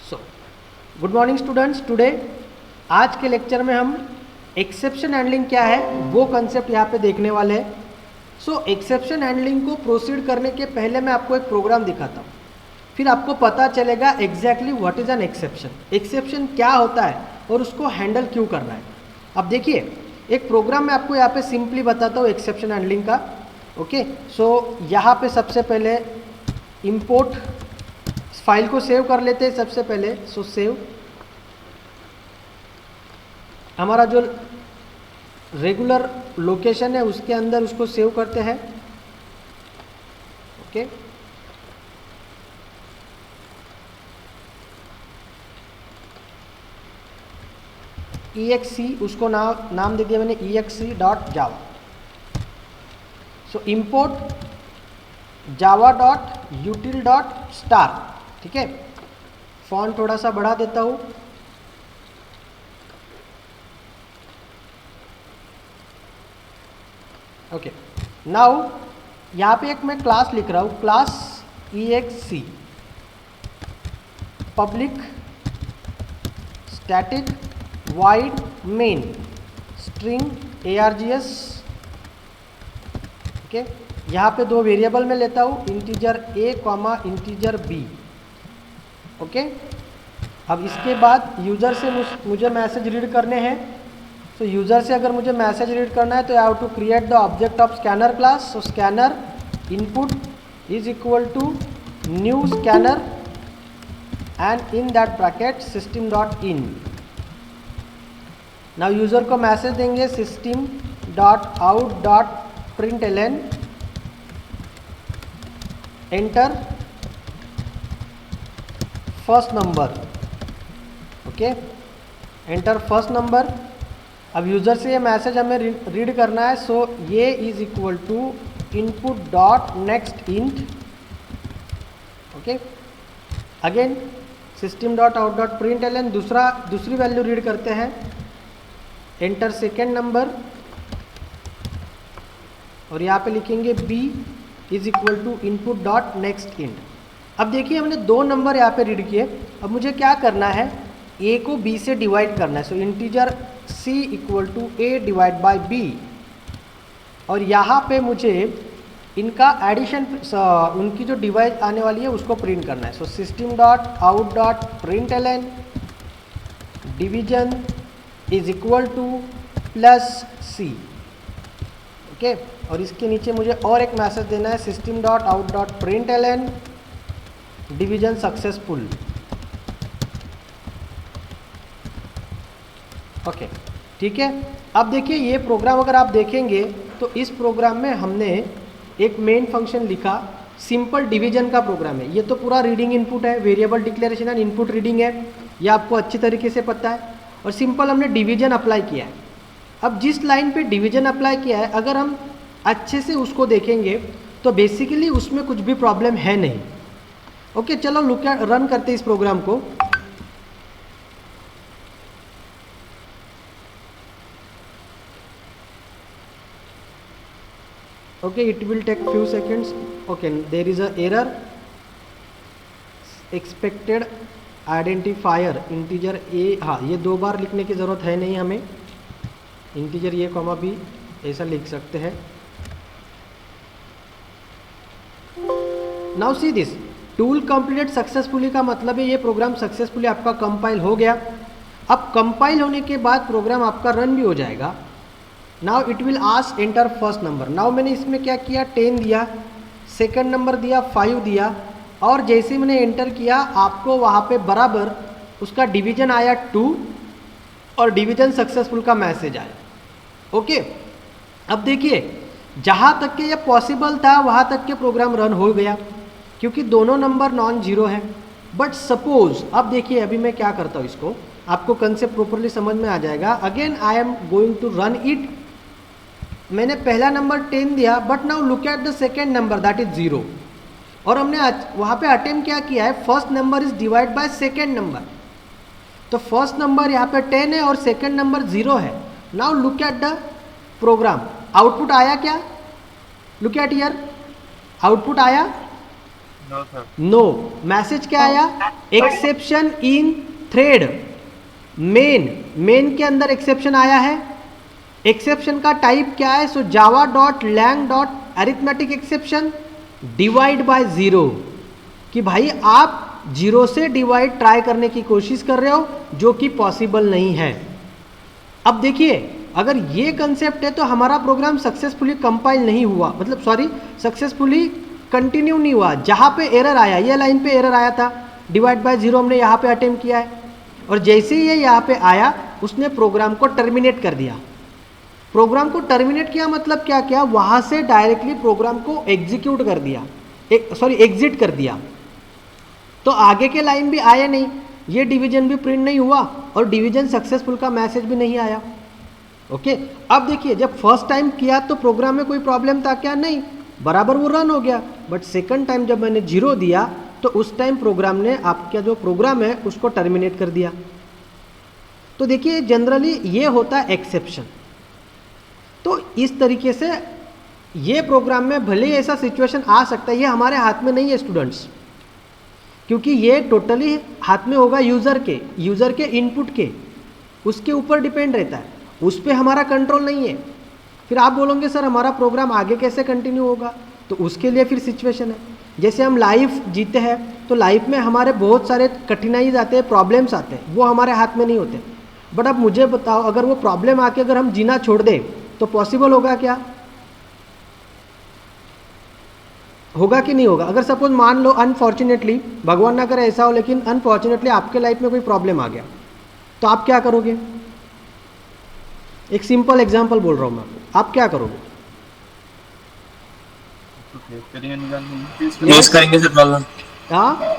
So good morning students, today आज के lecture में हम एक्सेप्शन हैंडलिंग क्या है वो कंसेप्ट यहाँ पे देखने वाले हैं। सो एक्सेप्शन हैंडलिंग को प्रोसीड करने के पहले मैं आपको एक प्रोग्राम दिखाता हूँ, फिर आपको पता चलेगा exactly what is an exception, exception क्या होता है और उसको हैंडल क्यों करना है। अब देखिए, एक प्रोग्राम मैं आपको यहाँ पे सिंपली बताता हूँ एक्सेप्शन हैंडलिंग का। ओके, सो यहाँ पे सबसे पहले इंपोर्ट फाइल को सेव कर लेते हैं सबसे पहले। सो सेव, हमारा जो रेगुलर लोकेशन है उसके अंदर उसको सेव करते हैं। ओके, exe उसको नाम दे दिया मैंने exe.java। सो इंपोर्ट java.util.star, ठीक है। फॉन्ट थोड़ा सा बढ़ा देता हूँ। ओके, नाउ यहाँ पे एक मैं क्लास लिख रहा हूँ, class exe public static wide main string args। Okay, यहाँ पे दो वेरिएबल में लेता हूँ, integer a comma integer b। Okay, अब इसके बाद यूज़र से मुझे मैसेज रीड करने हैं। तो यूज़र से अगर मुझे मैसेज रीड करना है तो I have to create the object of scanner class. So scanner input is equal to new scanner and in that bracket system dot in. Now user को मैसेज देंगे system dot out dot println enter first number. Okay, enter first number. अब user से ये message हमें read करना है। So ये is equal to input dot next int. Okay, again system dot out dot println दूसरी value read करते हैं, एंटर सेकेंड नंबर और यहाँ पे लिखेंगे b is equal to input dot next int. अब देखिए, हमने दो नंबर यहाँ पे रीड किए। अब मुझे क्या करना है, a को b से डिवाइड करना है। So integer c equal to a divide by b, और यहाँ पे मुझे इनका एडिशन, उनकी जो डिवाइड आने वाली है उसको प्रिंट करना है। So system dot out dot println division is equal two plus c। Okay, और इसके नीचे मुझे और एक मैसेज देना है, system dot out dot println division successful. Okay, ठीक है। अब देखिए, ये प्रोग्राम अगर आप देखेंगे तो इस प्रोग्राम में हमने एक मेन फंक्शन लिखा, सिंपल डिवीजन का प्रोग्राम है। ये तो पूरा रीडिंग इनपुट है, variable declaration and input reading है, ये आपको अच्छी तरीके से पता है। और सिंपल हमने डिवीजन अप्लाई किया है। अब जिस लाइन पे डिवीजन अप्लाई किया है, अगर हम अच्छे से उसको देखेंगे तो बेसिकली उसमें कुछ भी प्रॉब्लम है नहीं। ओके, चलो रन करते इस प्रोग्राम को। Okay, it will take few seconds. Okay, there is a error, expected identifier integer a। हाँ, ये दो बार लिखने की ज़रूरत है नहीं हमें, इंटीजर a कॉमा b ऐसा लिख सकते हैं। Now see this, tool completed successfully का मतलब है ये प्रोग्राम सक्सेसफुली आपका कंपाइल हो गया। अब कंपाइल होने के बाद प्रोग्राम आपका रन भी हो जाएगा। Now it will ask enter first number. Now मैंने इसमें क्या किया, 10 दिया, सेकंड नंबर दिया 5 दिया, और जैसे ही मैंने एंटर किया आपको वहाँ पे बराबर उसका डिवीजन आया 2 और डिवीजन सक्सेसफुल का मैसेज आया। ओके, अब देखिए, जहाँ तक के ये पॉसिबल था वहाँ तक के प्रोग्राम रन हो गया क्योंकि दोनों नंबर नॉन जीरो है। बट सपोज, अब देखिए अभी मैं क्या करता हूँ, इसको आपको कंसेप्ट प्रॉपरली समझ में आ जाएगा। Again I am going to run it. मैंने पहला नंबर 10 दिया, but now look at the second number that is 0, और हमने वहाँ पे अटेम्प्ट क्या किया है, first number is divide by second number. तो फर्स्ट नंबर यहाँ पे 10 है और सेकेंड नंबर 0 है। Now look at the program, output आया क्या, लुक एट हियर, आउटपुट आया, नो सर। नो। मैसेज क्या आया, एक्सेप्शन इन थ्रेड, मेन के अंदर एक्सेप्शन आया है। एक्सेप्शन का टाइप क्या है? So Java dot lang dot arithmetic exception divide by zero, कि भाई आप जीरो से डिवाइड ट्राई करने की कोशिश कर रहे हो जो कि पॉसिबल नहीं है। अब देखिए, अगर ये कंसेप्ट है तो हमारा प्रोग्राम सक्सेसफुली कंपाइल नहीं हुआ, मतलब सॉरी सक्सेसफुली कंटिन्यू नहीं हुआ। जहाँ पे एरर आया, ये लाइन पे एरर आया था, डिवाइड बाय जीरो हमने यहाँ पे अटेम्प्ट किया है, और जैसे ही ये यहाँ पे आया उसने प्रोग्राम को टर्मिनेट कर दिया। प्रोग्राम को टर्मिनेट किया मतलब क्या किया? वहाँ से डायरेक्टली प्रोग्राम को एग्जीक्यूट कर दिया, एग्जिट कर दिया। तो आगे के लाइन भी आया नहीं, ये डिवीजन भी प्रिंट नहीं हुआ और डिवीजन सक्सेसफुल का मैसेज भी नहीं आया। ओके, अब देखिए, जब फर्स्ट टाइम किया तो प्रोग्राम में कोई प्रॉब्लम था क्या? नहीं, बराबर वो रन हो गया। बट सेकंड टाइम जब मैंने जीरो दिया तो उस टाइम प्रोग्राम ने आपका जो प्रोग्राम है उसको टर्मिनेट कर दिया। तो देखिए, जनरली ये होता है एक्सेप्शन। तो इस तरीके से ये प्रोग्राम में भले ही ऐसा सिचुएशन आ सकता है, ये हमारे हाथ में नहीं है स्टूडेंट्स, क्योंकि ये टोटली हाथ में होगा यूज़र के इनपुट के, उसके ऊपर डिपेंड रहता है, उस पर हमारा कंट्रोल नहीं है। फिर आप बोलोगे सर हमारा प्रोग्राम आगे कैसे कंटिन्यू होगा? तो उसके लिए फिर सिचुएशन है। जैसे हम लाइफ जीते हैं तो लाइफ में हमारे बहुत सारे कठिनाइज आते हैं, प्रॉब्लम्स आते हैं, वो हमारे हाथ में नहीं होते। बट अब मुझे बताओ, अगर वो प्रॉब्लम आके अगर हम जीना छोड़ दें तो पॉसिबल होगा क्या? होगा कि नहीं होगा? अगर सपोज मान लो अनफॉर्चुनेटली, भगवान ना करे ऐसा हो, लेकिन अनफॉर्चुनेटली आपके लाइफ में कोई प्रॉब्लम आ गया, तो आप क्या करोगे? एक सिंपल एग्जांपल बोल रहा हूं मैं आपको, आप क्या करोगे? फेस करेंगे सर प्रॉब्लम। हाँ,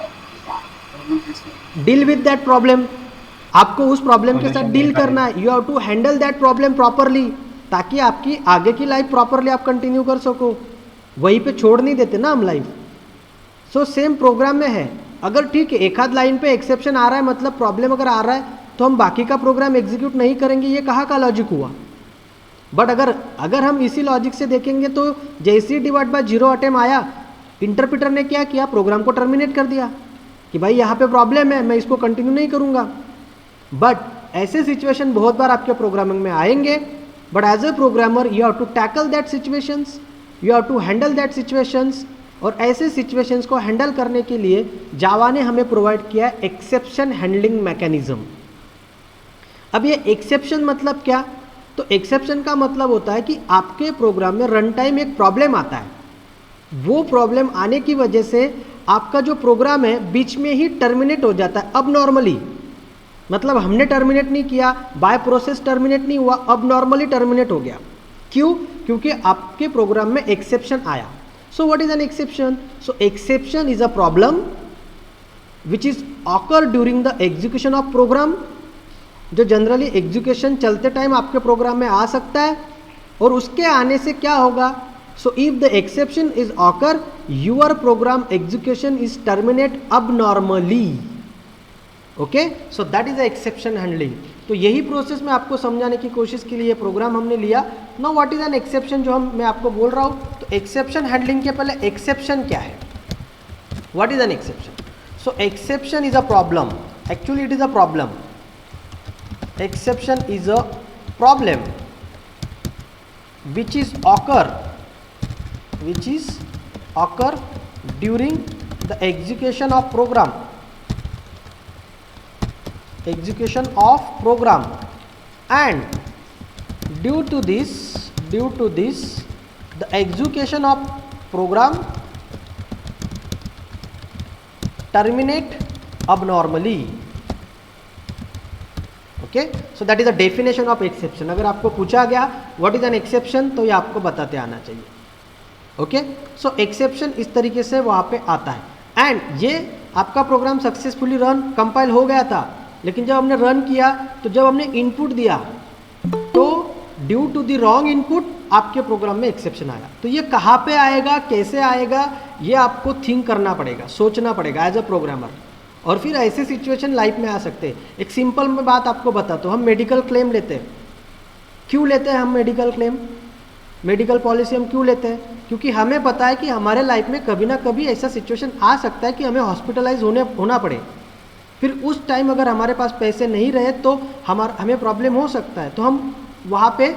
डील विद दैट प्रॉब्लम। आपको उस प्रॉब्लम के साथ डील करना है, you have to handle that problem properly, ताकि आपकी आगे की लाइफ प्रॉपरली आप कंटिन्यू कर सको। वहीं पे छोड़ नहीं देते ना हम लाइफ। सो सेम प्रोग्राम में है। अगर ठीक है एक आध लाइन पे एक्सेप्शन आ रहा है, मतलब प्रॉब्लम अगर आ रहा है, तो हम बाकी का प्रोग्राम एग्जीक्यूट नहीं करेंगे, ये कहाँ का लॉजिक हुआ? बट अगर हम इसी लॉजिक से देखेंगे तो जैसे ही डिवाइड बाय जीरो अटेम्प्ट आया, इंटरप्रेटर ने क्या किया? प्रोग्राम को टर्मिनेट कर दिया कि भाई यहाँ पे प्रॉब्लम है, मैं इसको कंटिन्यू नहीं करूँगा। बट ऐसे सिचुएशन बहुत बार आपके प्रोग्रामिंग में आएंगे, but as a programmer you have to tackle that situations, you have to handle that situations. और ऐसे सिचुएशंस को हैंडल करने के लिए जावा ने हमें प्रोवाइड किया एक्सेप्शन हैंडलिंग मैकेनिज्म। अब ये एक्सेप्शन मतलब क्या? तो एक्सेप्शन का मतलब होता है कि आपके प्रोग्राम में रन टाइम एक प्रॉब्लम आता है, वो प्रॉब्लम आने की वजह से आपका जो प्रोग्राम है बीच में ही टर्मिनेट हो जाता है। अब नॉर्मली, मतलब हमने टर्मिनेट नहीं किया, बाय प्रोसेस टर्मिनेट नहीं हुआ, अब नॉर्मली टर्मिनेट हो गया। क्यों? क्योंकि आपके प्रोग्राम में एक्सेप्शन आया। So what is an exception? So exception is a problem which is occur during the execution of program, जो जनरली एग्जीक्यूशन चलते टाइम आपके प्रोग्राम में आ सकता है। और उसके आने से क्या होगा? So if the exception is occur, your program execution is terminate abnormally. Okay, so that is a exception handling. तो यही प्रोसेस मैं आपको समझाने की कोशिश के लिए प्रोग्राम हमने लिया। Now what is an exception, जो मैं आपको बोल रहा हूँ। तो एक्सेप्शन हैंडलिंग के पहले एक्सेप्शन क्या है? What is an exception? So exception is a problem, actually it is a problem. Exception is a problem which is occur during the execution of program, and due to this the execution of program terminate abnormally. Okay, so that is the definition of exception. अगर आपको पूछा गया what is an exception, तो ये आपको बताते आना चाहिए। ओके, सो एक्सेप्शन इस तरीके से वहाँ पे आता है। एंड ये आपका प्रोग्राम सक्सेसफुली रन कंपाइल हो गया था, लेकिन जब हमने रन किया तो जब हमने इनपुट दिया तो due to the wrong input आपके प्रोग्राम में एक्सेप्शन आया। तो ये कहाँ पे आएगा, कैसे आएगा, ये आपको थिंक करना पड़ेगा, सोचना पड़ेगा एज अ प्रोग्रामर। और फिर ऐसे सिचुएशन लाइफ में आ सकते हैं। एक सिंपल में बात आपको बताता हूँ, हम मेडिकल क्लेम लेते हैं। क्यों लेते हैं हम मेडिकल क्लेम, मेडिकल पॉलिसी हम क्यों लेते हैं? क्योंकि हमें पता है कि हमारे लाइफ में कभी ना कभी ऐसा सिचुएशन आ सकता है कि हमें हॉस्पिटलाइज होना पड़े। फिर उस टाइम अगर हमारे पास पैसे नहीं रहे तो हमें प्रॉब्लम हो सकता है। तो हम वहाँ पे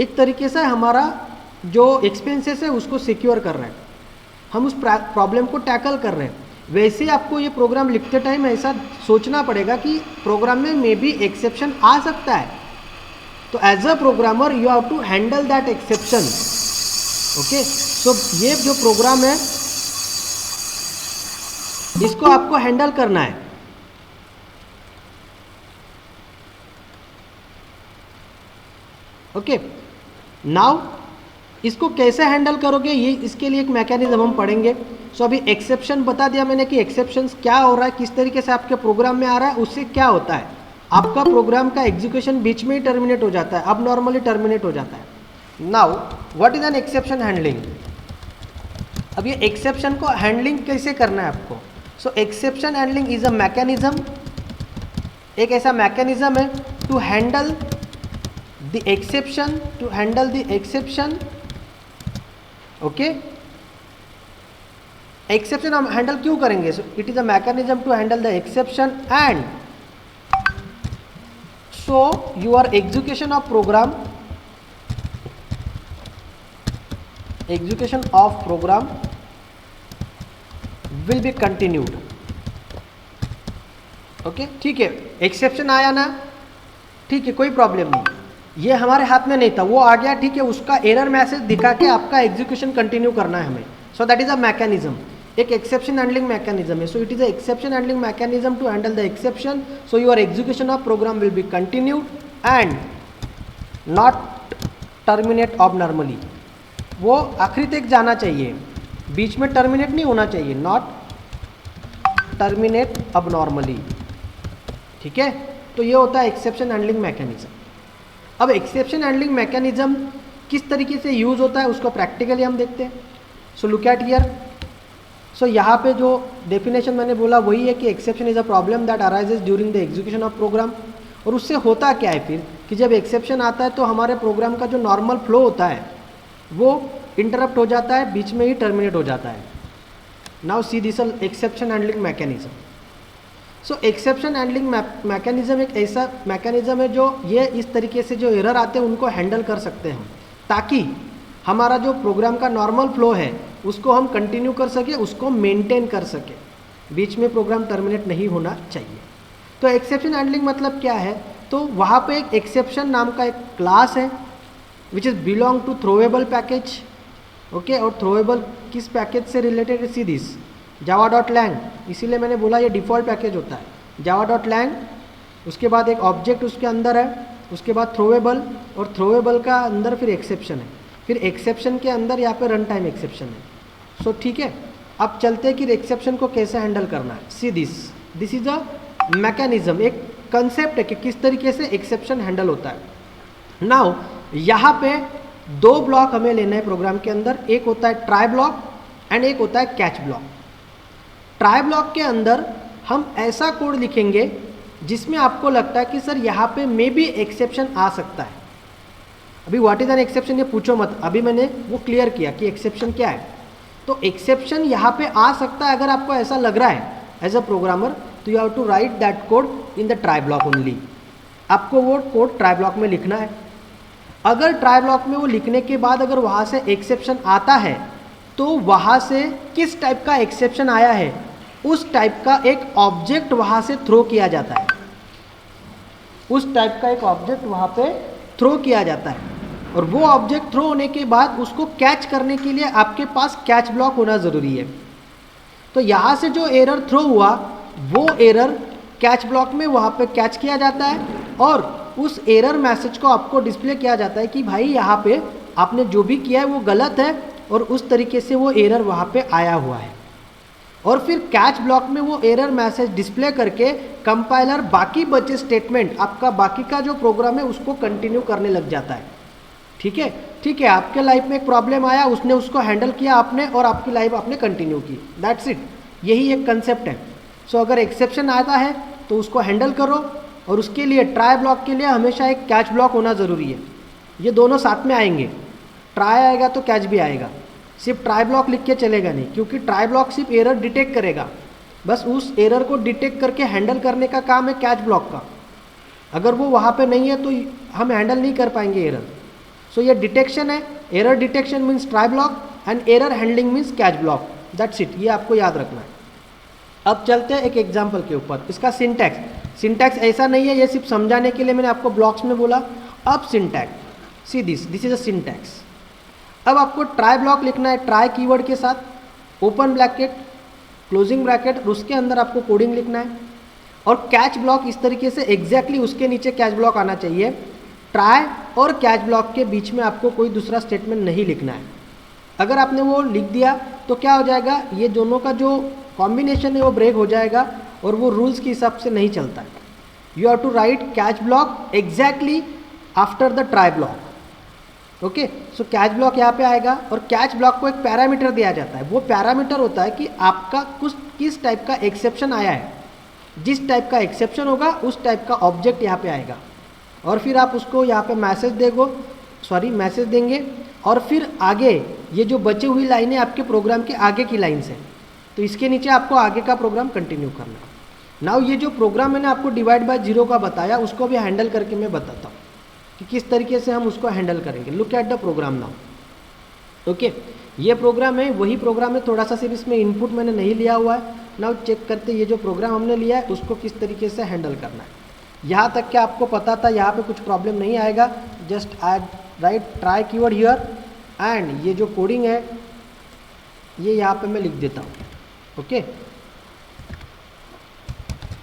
एक तरीके से हमारा जो एक्सपेंसेस है उसको सिक्योर कर रहे हैं, हम उस प्रॉब्लम को टैकल कर रहे हैं। वैसे ही आपको ये प्रोग्राम लिखते टाइम ऐसा सोचना पड़ेगा कि प्रोग्राम में मे बी एक्सेप्शन आ सकता है, तो as a programmer you have to handle that exception. Okay, so ये जो प्रोग्राम है इसको आपको हैंडल करना है। ओके, नाउ इसको कैसे हैंडल करोगे, ये इसके लिए एक मैकेनिज्म हम पढ़ेंगे। सो अभी एक्सेप्शन बता दिया मैंने कि एक्सेप्शंस क्या हो रहा है, किस तरीके से आपके प्रोग्राम में आ रहा है, उससे क्या होता है, आपका प्रोग्राम का एग्जीक्यूशन बीच में ही टर्मिनेट हो जाता है, अब नॉर्मली टर्मिनेट हो जाता है। Now what is an exception handling. अब ये एक्सेप्शन को हैंडलिंग कैसे करना है आपको। So exception handling is a mechanism, एक ऐसा मैकेनिज्म है to handle the exception, to handle the exception. Okay, exception हम हैंडल क्यों करेंगे। So it is a mechanism to handle the exception and so your execution of program, execution of program will be continued. Okay, ठीक है, exception आया ना, ठीक है, कोई प्रॉब्लम नहीं, ये हमारे हाथ में नहीं था, वो आ गया, ठीक है, उसका एरर मैसेज दिखा के आपका एग्जीक्यूशन कंटिन्यू करना है हमें। So that is a mechanism, एक एक्सेप्शन हैंडलिंग मैकेनिज्म है। So it is a exception handling mechanism to handle the exception, so your execution of program will be continued and not terminate abnormally. वो आखिरी तक जाना चाहिए, बीच में terminate नहीं होना चाहिए, नॉट टर्मिनेट अबनॉर्मली। ठीक है, तो ये होता है एक्सेप्शन हैंडलिंग मैकेनिज्म। अब एक्सेप्शन हैंडलिंग मैकेनिज्म किस तरीके से यूज होता है उसको प्रैक्टिकली हम देखते हैं। So look at here. So यहाँ पे जो डेफिनेशन मैंने बोला वही है कि exception is a problem that arises during the execution of program. और उससे होता क्या है फिर कि जब एक्सेप्शन आता है तो हमारे प्रोग्राम का जो नॉर्मल फ्लो होता है वो इंटरप्ट हो जाता है, बीच में ही टर्मिनेट हो जाता है। Now see this exception handling mechanism. So exception handling mechanism एक ऐसा मैकेनिज्म है जो ये इस तरीके से जो एरर आते हैं उनको हैंडल कर सकते हैं, ताकि हमारा जो प्रोग्राम का नॉर्मल फ्लो है उसको हम कंटिन्यू कर सके, उसको मेंटेन कर सके, बीच में प्रोग्राम टर्मिनेट नहीं होना चाहिए। तो एक्सेप्शन हैंडलिंग मतलब क्या है, तो वहाँ पे एक एक्सेप्शन नाम का एक क्लास है which is belong to throwable package. Okay, और थ्रोएबल किस पैकेज से रिलेटेड है, सी दिस java.lang, इसीलिए मैंने बोला ये डिफ़ॉल्ट पैकेज होता है java.lang। उसके बाद एक ऑब्जेक्ट उसके अंदर है, उसके बाद थ्रोएबल, और थ्रोएबल का अंदर फिर एक्सेप्शन है, फिर एक्सेप्शन के अंदर यहाँ पे रन टाइम एक्सेप्शन है। सो ठीक है, अब चलते हैं कि एक्सेप्शन को कैसे हैंडल करना है। See this is a mechanism, एक कंसेप्ट है कि किस तरीके से एक्सेप्शन हैंडल होता है। नाउ यहाँ पे दो ब्लॉक हमें लेना है प्रोग्राम के अंदर, एक होता है ट्राई ब्लॉक एंड एक होता है कैच ब्लॉक। ट्राई ब्लॉक के अंदर हम ऐसा कोड लिखेंगे जिसमें आपको लगता है कि सर यहाँ पे मे बी एक्सेप्शन आ सकता है। अभी व्हाट इज एन एक्सेप्शन ये पूछो मत, अभी मैंने वो क्लियर किया कि एक्सेप्शन क्या है। तो एक्सेप्शन यहाँ पे आ सकता है, अगर आपको ऐसा लग रहा है एज अ प्रोग्रामर, तो you have to write that code in the try block only. आपको वो कोड ट्राई ब्लॉक में लिखना है। अगर ट्राई ब्लॉक में वो लिखने के बाद अगर वहाँ से एक्सेप्शन आता है तो वहाँ से किस टाइप का एक्सेप्शन आया है उस टाइप का एक ऑब्जेक्ट वहाँ से थ्रो किया जाता है, उस टाइप का एक ऑब्जेक्ट वहाँ पे थ्रो किया जाता है। और वो ऑब्जेक्ट थ्रो होने के बाद उसको कैच करने के लिए आपके पास कैच ब्लॉक होना ज़रूरी है। तो यहाँ से जो एरर थ्रो हुआ वो एरर कैच ब्लॉक में वहाँ पे कैच किया जाता है और उस एरर मैसेज को आपको डिस्प्ले किया जाता है कि भाई यहाँ पे आपने जो भी किया है वो गलत है और उस तरीके से वो एरर वहाँ पे आया हुआ है। और फिर कैच ब्लॉक में वो एरर मैसेज डिस्प्ले करके कंपाइलर बाकी बचे स्टेटमेंट, आपका बाकी का जो प्रोग्राम है उसको कंटिन्यू करने लग जाता है। ठीक है, ठीक है, आपके लाइफ में एक प्रॉब्लम आया, उसने उसको हैंडल किया आपने और आपकी लाइफ आपने कंटिन्यू की, दैट्स इट। यही एक कंसेप्ट है। सो अगर एक्सेप्शन आता है तो उसको हैंडल करो और उसके लिए ट्राई ब्लॉक के लिए हमेशा एक कैच ब्लॉक होना ज़रूरी है। ये दोनों साथ में आएंगे, ट्राई आएगा तो कैच भी आएगा। सिर्फ ट्राई ब्लॉक लिख के चलेगा नहीं, क्योंकि ट्राई ब्लॉक सिर्फ एरर डिटेक्ट करेगा, बस उस एरर को डिटेक्ट करके हैंडल करने का काम है कैच ब्लॉक का। अगर वो वहाँ पे नहीं है तो हम हैंडल नहीं कर पाएंगे एरर। सो ये डिटेक्शन है, error detection means try block and error handling means catch block, that's it, ये आपको याद रखना है। अब चलते हैं एक एग्जाम्पल के ऊपर। इसका सिंटैक्स ऐसा नहीं है, ये सिर्फ समझाने के लिए मैंने आपको ब्लॉक्स में बोला। अब syntax, see this is a syntax. अब आपको ट्राई ब्लॉक लिखना है ट्राई कीवर्ड के साथ, ओपन ब्रैकेट क्लोजिंग ब्रैकेट, और उसके अंदर आपको कोडिंग लिखना है। और कैच ब्लॉक इस तरीके से एग्जैक्टली उसके नीचे कैच ब्लॉक आना चाहिए। ट्राई और कैच ब्लॉक के बीच में आपको कोई दूसरा स्टेटमेंट नहीं लिखना है। अगर आपने वो लिख दिया तो क्या हो जाएगा, ये दोनों का जो कॉम्बिनेशन है वो ब्रेक हो जाएगा और वो रूल्स के हिसाब से नहीं चलता है। You have to write catch block exactly after the try block. Okay, so catch block यहाँ पे आएगा और कैच ब्लॉक को एक पैरामीटर दिया जाता है। वो पैरामीटर होता है कि आपका किस टाइप का एक्सेप्शन आया है। जिस टाइप का एक्सेप्शन होगा उस टाइप का ऑब्जेक्ट यहाँ पे आएगा और फिर आप उसको यहाँ पे मैसेज देंगे और फिर आगे ये जो बची हुई लाइनें आपके प्रोग्राम के आगे की लाइन्स हैं, तो इसके नीचे आपको आगे का प्रोग्राम कंटिन्यू करना है। नाउ ये जो प्रोग्राम मैंने आपको डिवाइड बाय 0 का बताया, उसको भी हैंडल करके मैं बताता हूँ कि किस तरीके से हम उसको हैंडल करेंगे। Look at the program now. Okay, ये प्रोग्राम है, वही प्रोग्राम है, थोड़ा सा सिर्फ इसमें इनपुट मैंने नहीं लिया हुआ है। नाउ चेक करते ये जो प्रोग्राम हमने लिया है उसको किस तरीके से हैंडल करना है। यहाँ तक कि आपको पता था, यहाँ पे कुछ प्रॉब्लम नहीं आएगा। Just I right try keyword here and ये जो कोडिंग है ये यहाँ पे मैं लिख देता हूँ। ओके,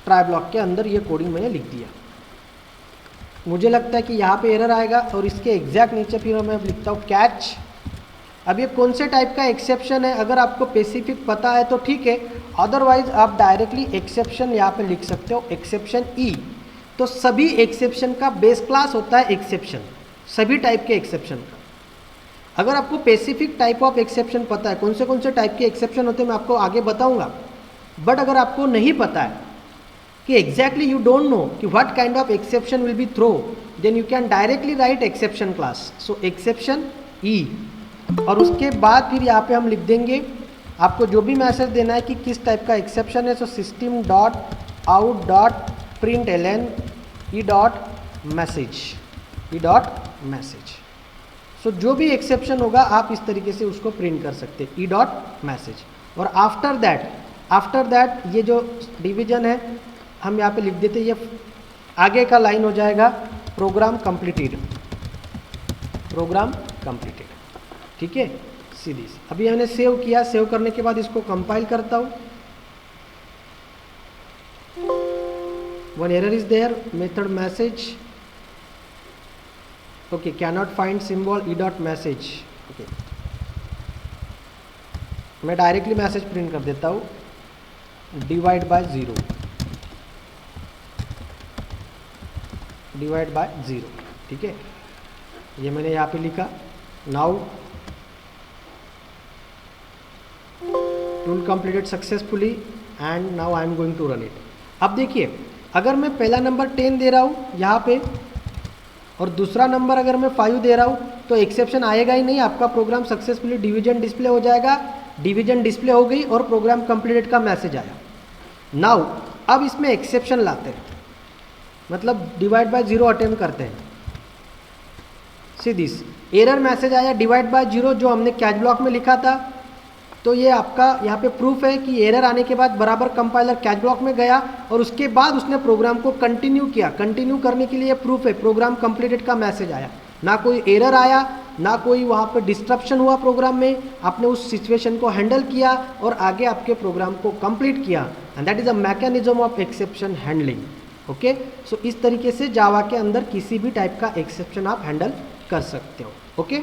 ट्राई ब्लॉक के अंदर ये कोडिंग मैंने लिख दिया। मुझे लगता है कि यहाँ पे एरर आएगा और इसके एग्जैक्ट नीचे फिर मैं लिखता हूँ कैच। अब ये कौन से टाइप का एक्सेप्शन है, अगर आपको स्पेसिफिक पता है तो ठीक है, अदरवाइज आप डायरेक्टली एक्सेप्शन यहाँ पे लिख सकते हो, एक्सेप्शन ई। तो सभी एक्सेप्शन का बेस क्लास होता है एक्सेप्शन, सभी टाइप के एक्सेप्शन का। अगर आपको स्पेसिफिक टाइप ऑफ एक्सेप्शन पता है, कौन से टाइप के एक्सेप्शन होते हैं मैं आपको आगे बताऊंगा। बट अगर आपको नहीं पता है कि एग्जैक्टली यू डोंट नो कि what kind of exception will be throw, then you can directly write exception class. So exception e, और उसके बाद फिर यहाँ पे हम लिख देंगे आपको जो भी मैसेज देना है कि किस टाइप का एक्सेप्शन है। So system dot out dot println e dot message. So जो भी एक्सेप्शन होगा आप इस तरीके से उसको प्रिंट कर सकते हैं, ई डॉट मैसेज। और आफ्टर दैट ये जो डिवीजन है हम यहाँ पे लिख देते हैं, ये आगे का लाइन हो जाएगा प्रोग्राम कंप्लीटेड। ठीक है, सीधी। अभी हमने सेव किया, सेव करने के बाद इसको कंपाइल करता हूँ। One error is there, method message, okay, cannot find symbol E dot message. Okay, मैं डायरेक्टली मैसेज प्रिंट कर देता हूँ, डिवाइड बाय 0, ठीक है, ये मैंने यहाँ पे लिखा। Now tool completed successfully and now I am going to run it. अब देखिए, अगर मैं पहला नंबर 10 दे रहा हूँ यहाँ पे और दूसरा नंबर अगर मैं 5 दे रहा हूँ तो एक्सेप्शन आएगा ही नहीं, आपका प्रोग्राम सक्सेसफुली डिवीजन डिस्प्ले हो जाएगा। डिवीजन डिस्प्ले हो गई और प्रोग्राम कंप्लीटेड का मैसेज आया। नाउ अब इसमें एक्सेप्शन लाते हैं, मतलब डिवाइड बाय 0 अटेम्प्ट करते हैं। सी दिस एरर मैसेज आया डिवाइड बाय 0 जो हमने कैच ब्लॉक में लिखा था। तो ये आपका यहाँ पे प्रूफ है कि एरर आने के बाद बराबर कंपाइलर कैच ब्लॉक में गया और उसके बाद उसने प्रोग्राम को कंटिन्यू किया। कंटिन्यू करने के लिए प्रूफ है, प्रोग्राम कंप्लीटेड का मैसेज आया, ना कोई एरर आया, ना कोई वहाँ पे डिस्ट्रप्शन हुआ प्रोग्राम में। आपने उस सिचुएशन को हैंडल किया और आगे आपके प्रोग्राम को कंप्लीट किया, and that is a mechanism of exception handling. Okay, so इस तरीके से जावा के अंदर किसी भी टाइप का एक्सेप्शन आप हैंडल कर सकते हो। ओके।